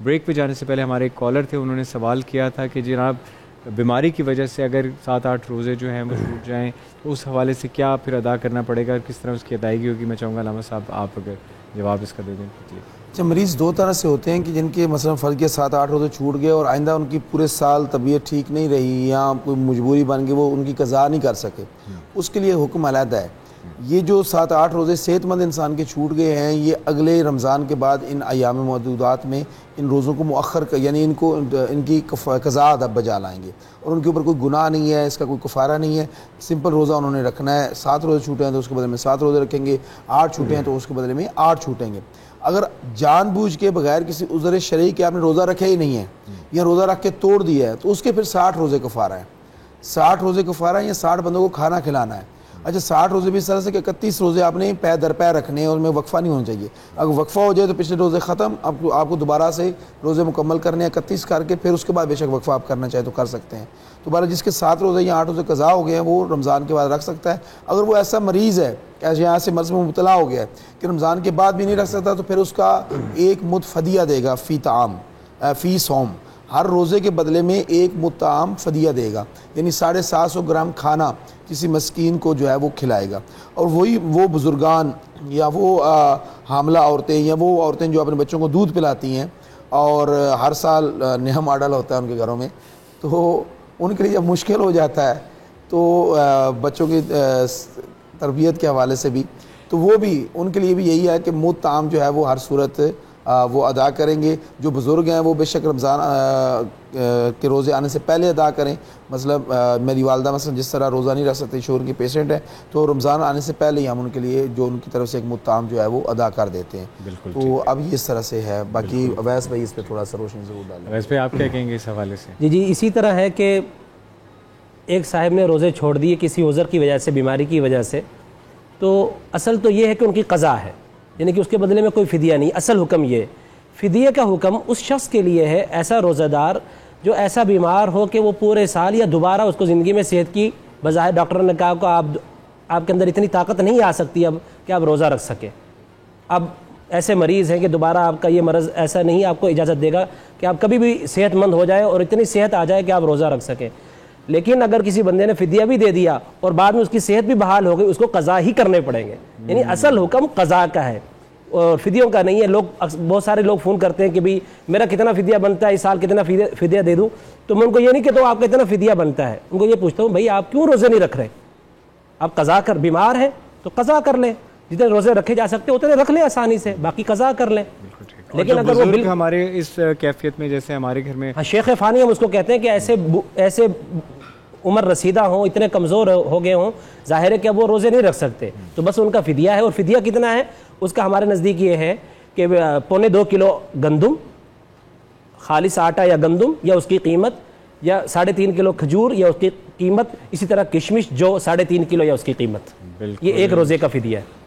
Break پہ جانے سے پہلے ہمارے ایک کالر تھے, انہوں نے سوال کیا تھا کہ جناب بیماری کی وجہ سے اگر 7-8 روزے جو ہیں وہ چھوٹ جائیں تو اس حوالے سے کیا پھر ادا کرنا پڑے گا, کس طرح اس کی ادائیگی ہوگی؟ میں چاہوں گا علامہ صاحب آپ اگر جواب اس کا دے دیں. اچھا, مریض دو طرح سے ہوتے ہیں کہ جن کے مثلا فرض کیا 7-8 روزے چھوٹ گئے اور آئندہ ان کی پورے سال طبیعت ٹھیک نہیں رہی یا کوئی مجبوری بن گئی, وہ ان کی قضا نہیں کر سکے, اس کے لیے حکم علیحدہ ہے. یہ جو 7-8 روزے صحت مند انسان کے چھوٹ گئے ہیں, یہ اگلے رمضان کے بعد ان ایام معدودات میں ان روزوں کو مؤخر یعنی ان کی قضا ادا بجا لائیں گے, اور ان کے اوپر کوئی گناہ نہیں ہے, اس کا کوئی کفارہ نہیں ہے. سمپل روزہ انہوں نے رکھنا ہے. 7 روزے چھوٹے ہیں تو اس کے بدلے میں 7 روزے رکھیں گے, 8 چھوٹے ہیں تو اس کے بدلے میں 8 چھوٹیں گے. اگر جان بوجھ کے بغیر کسی عذر شرعی کے آپ نے روزہ رکھا ہی نہیں ہے یا روزہ رکھ کے توڑ دیا ہے تو اس کے پھر 60 روزے کفارہ ہے. 60 روزے کفارہ ہے یا 60 بندوں کو کھانا کھلانا ہے. اچھا, 60 روزے بھی اس طرح سے کہ 31 روزے آپ نے پے در پے رکھنے ہیں اور ان میں وقفہ نہیں ہونا چاہیے. اگر وقفہ ہو جائے تو پچھلے روزے ختم, آپ کو دوبارہ سے روزے مکمل کرنے ہیں 31 کر کے, پھر اس کے بعد بے شک وقفہ آپ کرنا چاہے تو کر سکتے ہیں. دوبارہ جس کے 7 روزے یا 8 روزے قضا ہو گئے ہیں وہ رمضان کے بعد رکھ سکتا ہے. اگر وہ ایسا مریض ہے ایسے یہاں سے مرض میں مبتلا ہو گیا ہے کہ رمضان کے بعد بھی نہیں رکھ سکتا تو پھر اس کا ایک مد فدیہ دے گا فی صوم. ہر روزے کے بدلے میں ایک مد طعام فدیہ دے گا, یعنی 750 گرام کھانا کسی مسکین کو جو ہے وہ کھلائے گا. اور وہ بزرگان یا وہ حاملہ عورتیں یا وہ عورتیں جو اپنے بچوں کو دودھ پلاتی ہیں اور ہر سال نیا ماڈل ہوتا ہے ان کے گھروں میں, تو ان کے لیے جب مشکل ہو جاتا ہے تو بچوں کی تربیت کے حوالے سے بھی, تو وہ بھی ان کے لیے بھی یہی ہے کہ مد طعام جو ہے وہ ہر صورت وہ ادا کریں گے. جو بزرگ ہیں وہ بے شک رمضان کے روزے آنے سے پہلے ادا کریں. مطلب میری والدہ مثلا جس طرح روزہ نہیں رکھ سکتے, شوگر کی پیشنٹ ہے, تو رمضان آنے سے پہلے ہی ہم ان کے لیے جو ان کی طرف سے ایک مد طعام جو ہے وہ ادا کر دیتے ہیں. تو اب یہ اس طرح سے ہے. باقی اویس بھائی اس پہ تھوڑا سا روشنی ضرور ڈالیں. اویس بھائی آپ کیا کہیں گے اس حوالے سے؟ جی اسی طرح ہے کہ ایک صاحب نے روزے چھوڑ دیے کسی عذر کی وجہ سے, بیماری کی وجہ سے, تو اصل تو یہ ہے کہ ان کی قضا ہے, یعنی کہ اس کے بدلے میں کوئی فدیہ نہیں. اصل حکم یہ فدیہ کا حکم اس شخص کے لیے ہے, ایسا روزہ دار جو ایسا بیمار ہو کہ وہ پورے سال یا دوبارہ اس کو زندگی میں صحت کی بظاہر ڈاکٹر نے کہا کہ آپ کے اندر اتنی طاقت نہیں آ سکتی اب کہ آپ روزہ رکھ سکیں. اب ایسے مریض ہیں کہ دوبارہ آپ کا یہ مرض ایسا نہیں آپ کو اجازت دے گا کہ آپ کبھی بھی صحت مند ہو جائے اور اتنی صحت آ جائے کہ آپ روزہ رکھ سکیں. لیکن اگر کسی بندے نے فدیہ بھی دے دیا اور بعد میں اس کی صحت بھی بحال ہو گئی, اس کو قضا ہی کرنے پڑیں گے. یعنی اصل حکم قضا کا ہے اور فدیوں کا نہیں ہے. بہت سارے لوگ فون کرتے ہیں کہ بھئی میرا کتنا فدیہ بنتا ہے, اس سال کتنا فدیہ دے دوں, تو میں ان کو یہ نہیں کہتا ہوں آپ کا اتنا فدیہ بنتا ہے, ان کو یہ پوچھتا ہوں بھئی آپ کیوں روزے نہیں رکھ رہے؟ آپ قضا کر, بیمار ہیں تو قضا کر لیں, جتنے روزے رکھے جا سکتے اتنے رکھ لیں آسانی سے, باقی قضا کر لیں. لیکن اگر وہ بزرگ ہمارے اس کیفیت میں جیسے ہمارے گھر میں شیخ فانی ہم اس کو کہتے ہیں کہ ایسے عمر رسیدہ ہوں, اتنے کمزور ہو گئے ہوں, ظاہر ہے کہ اب وہ روزے نہیں رکھ سکتے, تو بس ان کا فدیہ ہے. اور فدیہ کتنا ہے اس کا ہمارے نزدیک یہ ہے کہ 1.25 کلو گندم, خالص آٹا یا گندم یا اس کی قیمت, یا 3.5 کلو کھجور یا اس کی قیمت, اسی طرح کشمش جو 3.5 کلو یا اس کی قیمت. یہ ایک روزے کا فدیہ ہے.